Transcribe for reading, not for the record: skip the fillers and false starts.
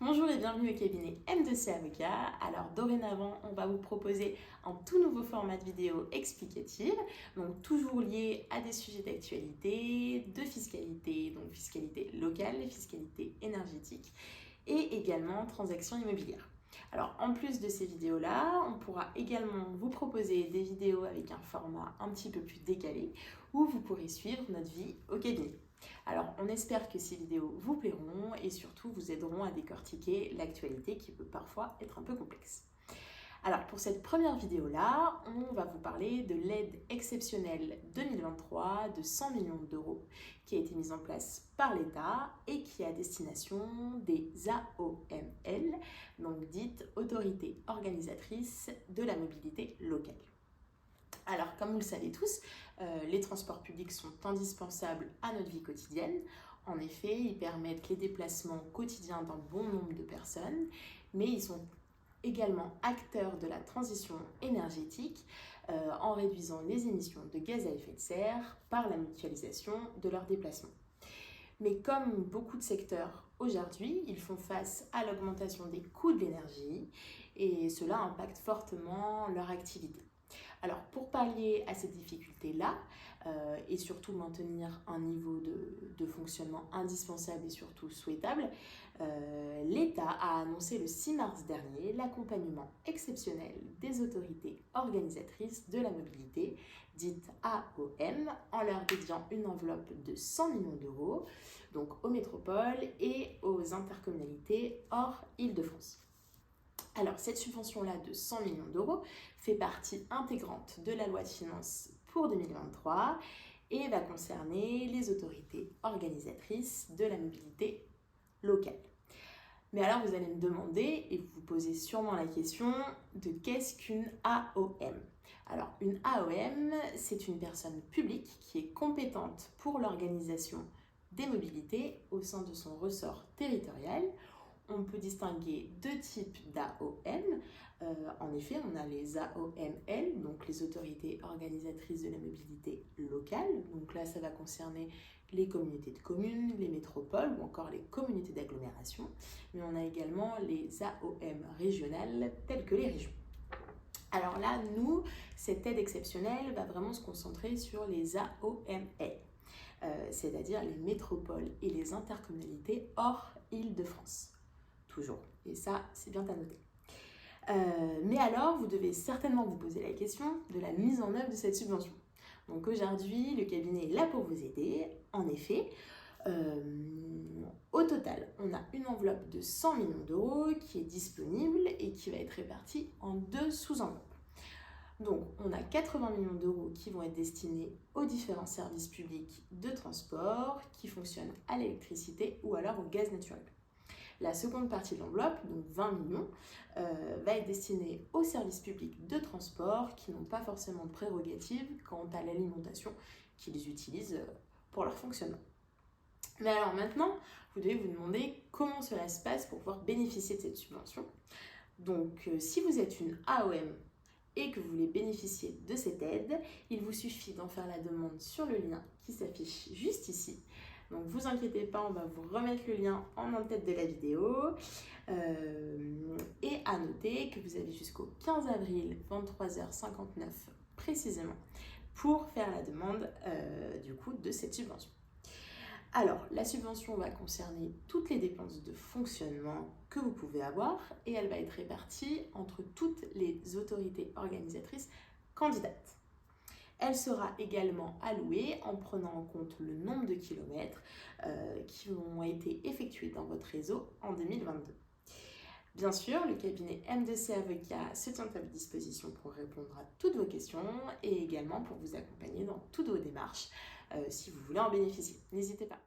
Bonjour et bienvenue au cabinet M2C Avocat. Alors dorénavant, on va vous proposer un tout nouveau format de vidéo explicative, donc toujours lié à des sujets d'actualité, de fiscalité, donc fiscalité locale, fiscalité énergétique et également transactions immobilières. Alors en plus de ces vidéos-là, on pourra également vous proposer des vidéos avec un format un petit peu plus décalé où vous pourrez suivre notre vie au cabinet. Alors on espère que ces vidéos vous plairont et surtout vous aideront à décortiquer l'actualité qui peut parfois être un peu complexe. Alors pour cette première vidéo-là, on va vous parler de l'aide exceptionnelle 2023 de 100 millions d'euros qui a été mise en place par l'État et qui est à destination des AOML, donc dites autorités organisatrices de la mobilité locale. Alors, comme vous le savez tous, les transports publics sont indispensables à notre vie quotidienne. En effet, ils permettent les déplacements quotidiens d'un bon nombre de personnes, mais ils sont également acteurs de la transition énergétique en réduisant les émissions de gaz à effet de serre par la mutualisation de leurs déplacements. Mais comme beaucoup de secteurs aujourd'hui, ils font face à l'augmentation des coûts de l'énergie et cela impacte fortement leur activité. Alors pour pallier à ces difficultés-là et surtout maintenir un niveau de fonctionnement indispensable et surtout souhaitable, l'État a annoncé le 6 mars dernier l'accompagnement exceptionnel des autorités organisatrices de la mobilité, dites AOM, en leur dédiant une enveloppe de 100 millions d'euros, donc aux métropoles et aux intercommunalités hors Île-de-France. Alors, cette subvention-là de 100 millions d'euros fait partie intégrante de la loi de finances pour 2023 et va concerner les autorités organisatrices de la mobilité locale. Mais alors, vous allez me demander, et vous vous posez sûrement la question, de qu'est-ce qu'une AOM ? Alors, une AOM, c'est une personne publique qui est compétente pour l'organisation des mobilités au sein de son ressort territorial. On peut distinguer deux types d'AOM. En effet, on a les AOML, donc les autorités organisatrices de la mobilité locale. Donc là, ça va concerner les communautés de communes, les métropoles ou encore les communautés d'agglomération. Mais on a également les AOM régionales, telles que les régions. Alors là, nous, cette aide exceptionnelle va vraiment se concentrer sur les AOML, c'est-à-dire les métropoles et les intercommunalités hors Île-de-France. Toujours. Et ça, c'est bien à noter. Mais alors, vous devez certainement vous poser la question de la mise en œuvre de cette subvention. Donc aujourd'hui, le cabinet est là pour vous aider. En effet, au total, on a une enveloppe de 100 millions d'euros qui est disponible et qui va être répartie en deux sous-enveloppes. Donc, on a 80 millions d'euros qui vont être destinés aux différents services publics de transport qui fonctionnent à l'électricité ou alors au gaz naturel. La seconde partie de l'enveloppe, donc 20 millions, va être destinée aux services publics de transport qui n'ont pas forcément de prérogatives quant à l'alimentation qu'ils utilisent pour leur fonctionnement. Mais alors maintenant, vous devez vous demander comment cela se passe pour pouvoir bénéficier de cette subvention. Donc si vous êtes une AOM et que vous voulez bénéficier de cette aide, il vous suffit d'en faire la demande sur le lien qui s'affiche juste ici. Donc vous inquiétez pas, on va vous remettre le lien en en-tête de la vidéo. Et à noter que vous avez jusqu'au 15 avril, 23h59 précisément, pour faire la demande du coup de cette subvention. Alors, la subvention va concerner toutes les dépenses de fonctionnement que vous pouvez avoir et elle va être répartie entre toutes les autorités organisatrices candidates. Elle sera également allouée en prenant en compte le nombre de kilomètres qui ont été effectués dans votre réseau en 2022. Bien sûr, le cabinet M2C Avocat se tient à votre disposition pour répondre à toutes vos questions et également pour vous accompagner dans toutes vos démarches si vous voulez en bénéficier. N'hésitez pas.